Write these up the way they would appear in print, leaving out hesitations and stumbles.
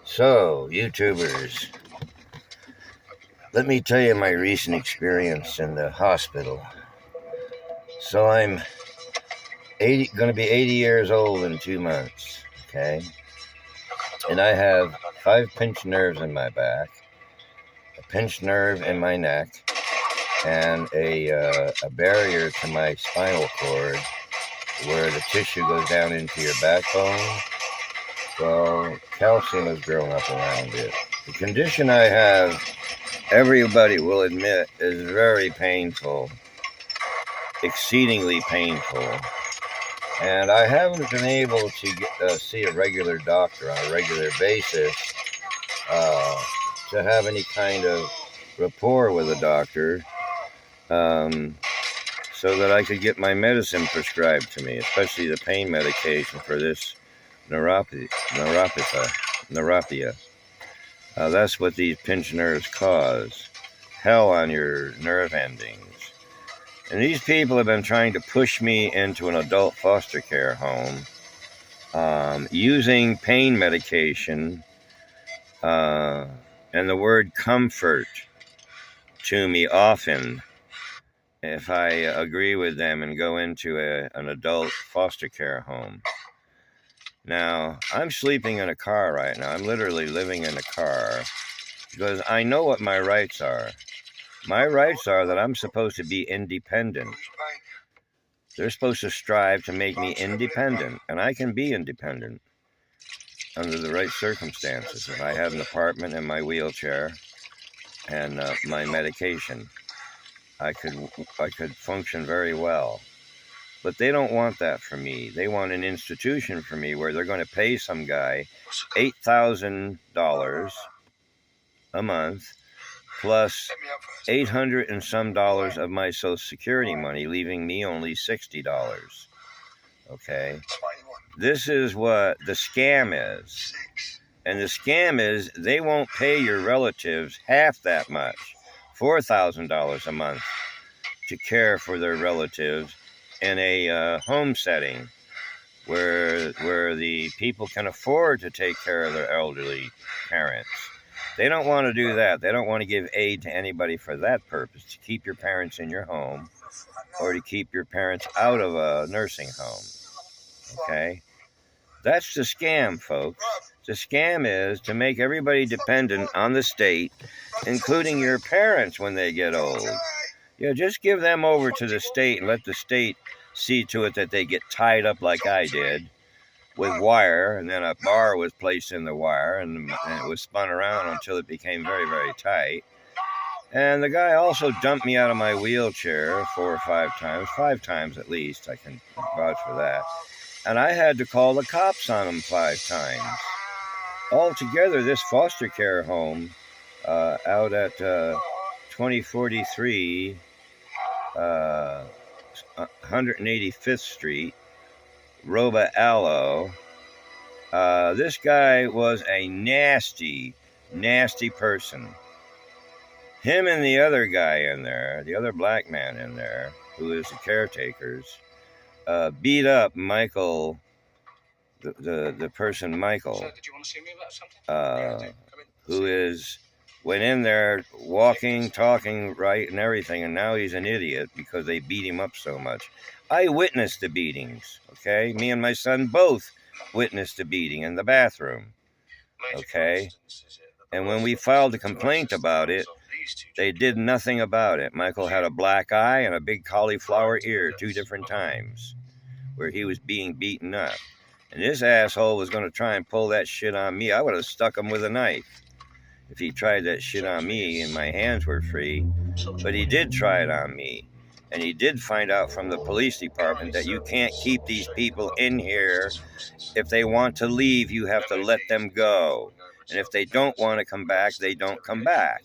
So, YouTubers, let me tell you my recent experience in the hospital. So I'm going to be 80 years old in 2 months, okay? And I have 5 pinched nerves in my back, a pinched nerve in my neck, and a barrier to my spinal cord where the tissue goes down into your backbone. Well, calcium has grown up around it. The condition I have, everybody will admit, is very painful, exceedingly painful. And I haven't been able to see a regular doctor on a regular basis to have any kind of rapport with a doctor so that I could get my medicine prescribed to me, especially the pain medication for this neuropathy. That's what these pinched nerves cause. Hell on your nerve endings. And these people have been trying to push me into an adult foster care home using pain medication and the word comfort to me often if I agree with them and go into an adult foster care home. Now, I'm sleeping in a car right now. I'm literally living in a car because I know what my rights are. My rights are that I'm supposed to be independent. They're supposed to strive to make me independent, and I can be independent under the right circumstances. If I had an apartment and my wheelchair and my medication, I could function very well. But they don't want that for me. They want an institution for me where they're going to pay some guy $8,000 a month plus $800 and some of my Social Security money, leaving me only $60. Okay? This is what the scam is. And the scam is they won't pay your relatives half that much, $4,000 a month, to care for their relatives in a home setting where the people can afford to take care of their elderly parents. They don't want to do that. They don't want to give aid to anybody for that purpose, to keep your parents in your home or to keep your parents out of a nursing home. Okay? That's the scam, folks. The scam is to make everybody dependent on the state, including your parents when they get old. Yeah, just give them over to the state and let the state see to it that they get tied up like I did with wire, and then a bar was placed in the wire and it was spun around until it became very, very tight. And the guy also dumped me out of my wheelchair 4 or 5 times, 5 times at least, I can vouch for that. And I had to call the cops on him 5 times. Altogether, this foster care home out at 2043 185th Street, Roba Allo. This guy was a nasty, nasty person. Him and the other guy in there, the other black man in there, who is the caretakers, beat up Michael, the person Michael, who went in there walking, talking right and everything, and now he's an idiot because they beat him up so much. I witnessed the beatings, okay? Me and my son both witnessed the beating in the bathroom, okay? And when we filed a complaint about it, they did nothing about it. Michael had a black eye and a big cauliflower ear 2 different times where he was being beaten up. And this asshole was going to try and pull that shit on me. I would have stuck him with a knife if he tried that shit on me and my hands were free. But he did try it on me. And he did find out from the police department that you can't keep these people in here. If they want to leave, you have to let them go. And if they don't want to come back, they don't come back.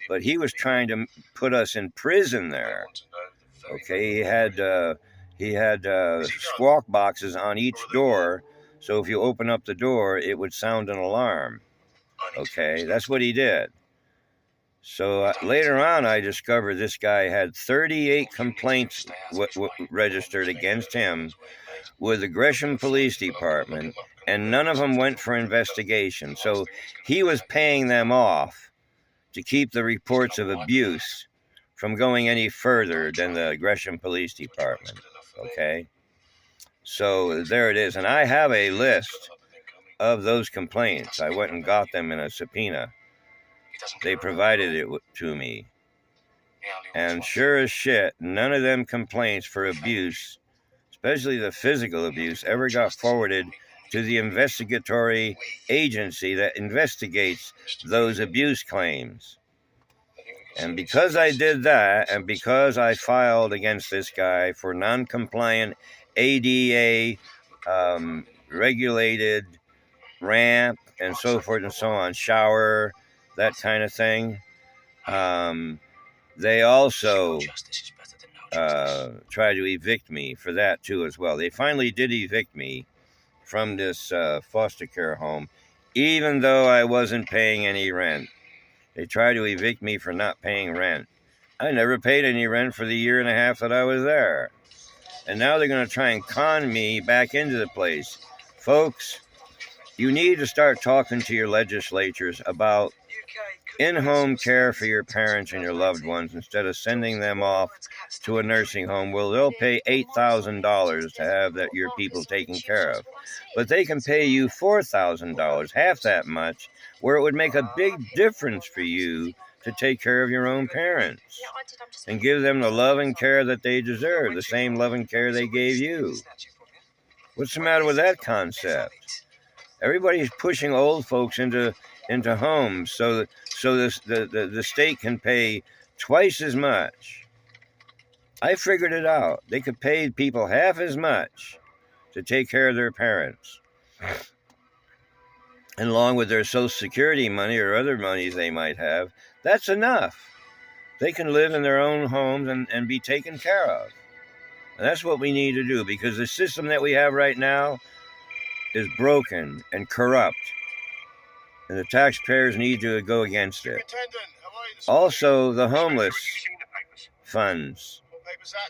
But he was trying to put us in prison there. Okay, he had squawk boxes on each door, so if you open up the door, it would sound an alarm. Okay, that's what he did. So later on, I discovered this guy had 38 complaints registered against him with the Gresham Police Department and none of them went for investigation. So he was paying them off to keep the reports of abuse from going any further than the Gresham Police Department. Okay? So there it is. And I have a list of those complaints. I went and got them in a subpoena. They provided it to me. And sure as shit, none of them complaints for abuse, especially the physical abuse, ever got forwarded to the investigatory agency that investigates those abuse claims. And because I did that, and because I filed against this guy for non-compliant ADA regulated ramp and so forth and so on, shower, that kind of thing, they also tried to evict me for that too as well. They finally did evict me from this foster care home, even though I wasn't paying any rent. They tried to evict me for not paying rent. I never paid any rent for the year and a half that I was there. And now they're going to try and con me back into the place. Folks, you need to start talking to your legislatures about in-home care for your parents and your loved ones instead of sending them off to a nursing home where they'll pay $8,000 to have your people taken care of. But they can pay you $4,000, half that much, where it would make a big difference for you to take care of your own parents and give them the love and care that they deserve, the same love and care they gave you. What's the matter with that concept? Everybody's pushing old folks into homes so the state can pay twice as much. I figured it out. They could pay people half as much to take care of their parents. And along with their Social Security money or other monies they might have, that's enough. They can live in their own homes and be taken care of. And that's what we need to do, because the system that we have right now is broken and corrupt. And the taxpayers need to go against it. Also, the homeless funds.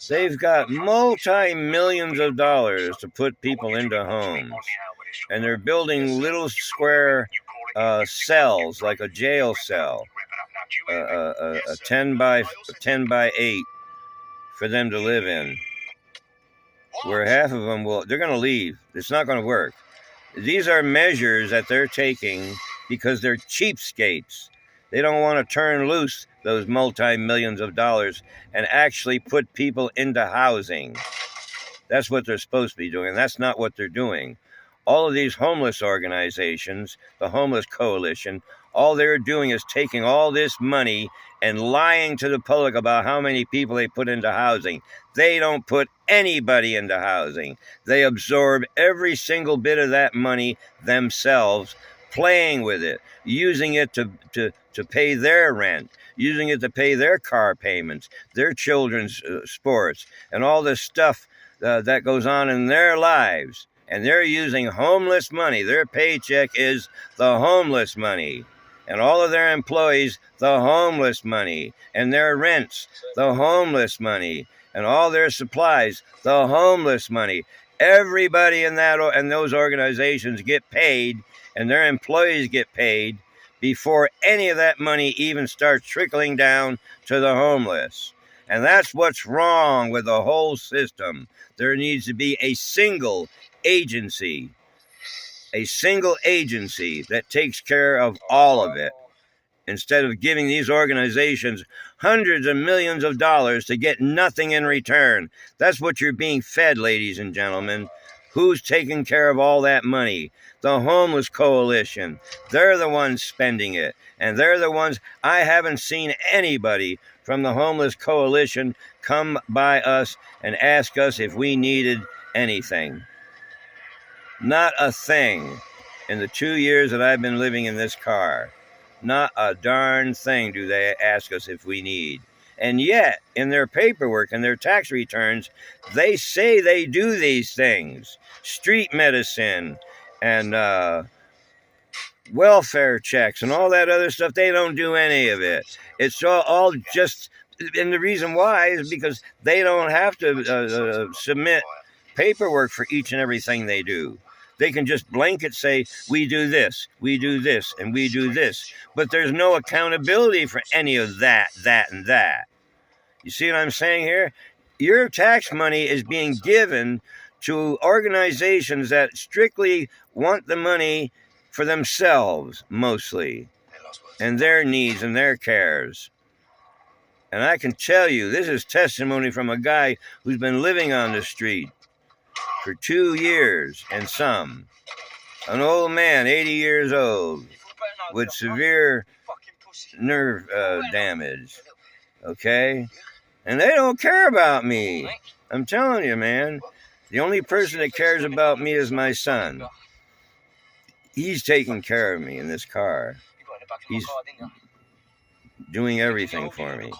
They've got multi-millions of dollars to put people into homes. And they're building little square cells, like a jail cell, a 10 by 8 for them to live in, where half of them they're going to leave. It's not going to work. These are measures that they're taking because they're cheapskates. They don't want to turn loose those multi-millions of dollars and actually put people into housing. That's what they're supposed to be doing. That's not what they're doing. All of these homeless organizations, the Homeless Coalition, all they're doing is taking all this money and lying to the public about how many people they put into housing. They don't put anybody into housing. They absorb every single bit of that money themselves, playing with it, using it to pay their rent, using it to pay their car payments, their children's sports, and all this stuff that goes on in their lives. And they're using homeless money. Their paycheck is the homeless money. And all of their employees, the homeless money. And their rents, the homeless money. And all their supplies, the homeless money. Everybody in those organizations get paid, and their employees get paid before any of that money even starts trickling down to the homeless. And that's what's wrong with the whole system. There needs to be a single agency that takes care of all of it, instead of giving these organizations hundreds of millions of dollars to get nothing in return. That's what you're being fed, ladies and gentlemen. Who's taking care of all that money? The Homeless Coalition. They're the ones spending it. And they're the ones, I haven't seen anybody from the Homeless Coalition come by us and ask us if we needed anything. Not a thing in the 2 years that I've been living in this car. Not a darn thing do they ask us if we need. And yet, in their paperwork and their tax returns, they say they do these things. Street medicine and welfare checks and all that other stuff. They don't do any of it. It's all just, and the reason why is because they don't have to submit paperwork for each and everything they do. They can just blanket say, we do this, and we do this. But there's no accountability for any of that, and that. You see what I'm saying here? Your tax money is being given to organizations that strictly want the money for themselves, mostly, and their needs and their cares. And I can tell you, this is testimony from a guy who's been living on the street for 2 years and some. An old man, 80 years old, with severe nerve damage. Okay? And they don't care about me. I'm telling you, man. The only person that cares about me is my son. He's taking care of me in this car. He's doing everything for me.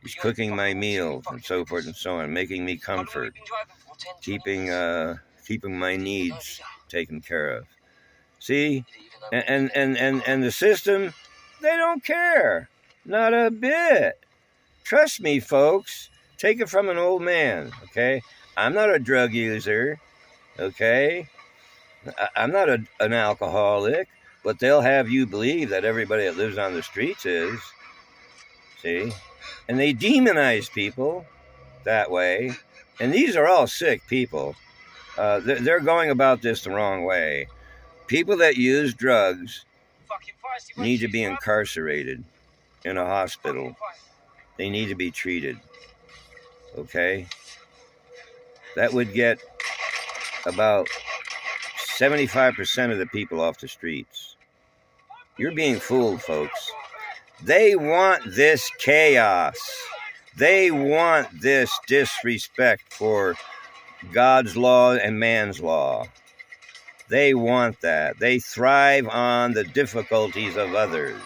He's cooking my meals and so forth and so on, making me comfort, keeping my needs taken care of. See? And the system, they don't care. Not a bit. Trust me, folks. Take it from an old man, okay? I'm not a drug user, okay? I'm not an alcoholic, but they'll have you believe that everybody that lives on the streets is. See? And they demonize people that way. And these are all sick people. They're going about this the wrong way. People that use drugs need to be incarcerated in a hospital. They need to be treated. Okay? That would get about 75% of the people off the streets. You're being fooled, folks. They want this chaos. They want this disrespect for God's law and man's law. They want that. They thrive on the difficulties of others.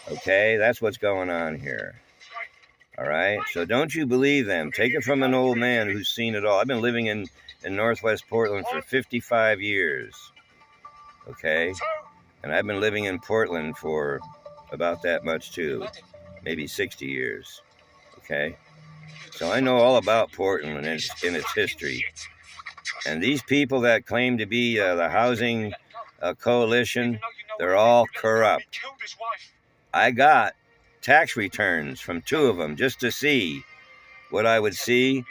Okay? That's what's going on here. All right? So don't you believe them. Take it from an old man who's seen it all. I've been living in Northwest Portland for 55 years. Okay? And I've been living in Portland for about that much too. Maybe 60 years. Okay? So I know all about Portland and its history. And these people that claim to be the housing coalition, they're all corrupt. I got tax returns from 2 of them just to see what I would see.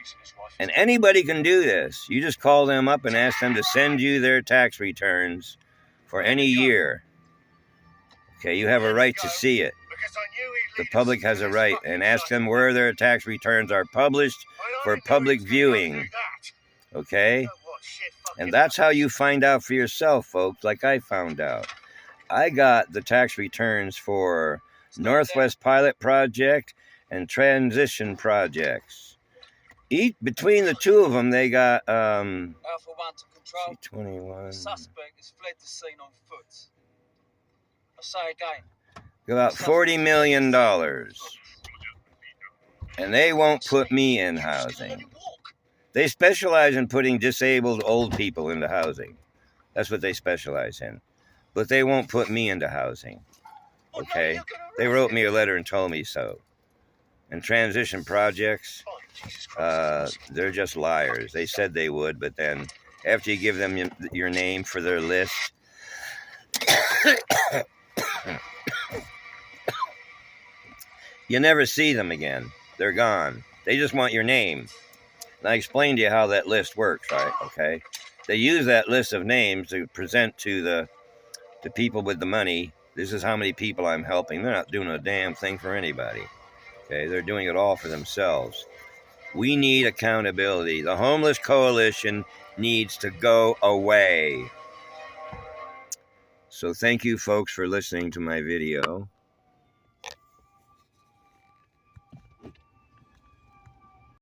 And anybody can do this. You just call them up and ask them to send you their tax returns for any year. Okay, you have a right to see it. The public has a right, and ask them where their tax returns are published for public viewing. Okay? And that's how you find out for yourself, folks, like I found out. I got the tax returns for Northwest Pilot Project and Transition Projects. Between the 2 of them, they got Alpha 1 to control. C21. Suspect has fled the scene on foot. I'll say again. About $40 million. And they won't put me in housing. They specialize in putting disabled old people into housing. That's what they specialize in. But they won't put me into housing. Okay? They wrote me a letter and told me so. And Transition Projects, they're just liars. They said they would, but then after you give them your name for their list, you never see them again. They're gone. They just want your name. And I explained to you how that list works, right? Okay? They use that list of names to present to the people with the money. This is how many people I'm helping. They're not doing a damn thing for anybody. Okay? They're doing it all for themselves. We need accountability. The Homeless Coalition needs to go away. So thank you, folks, for listening to my video.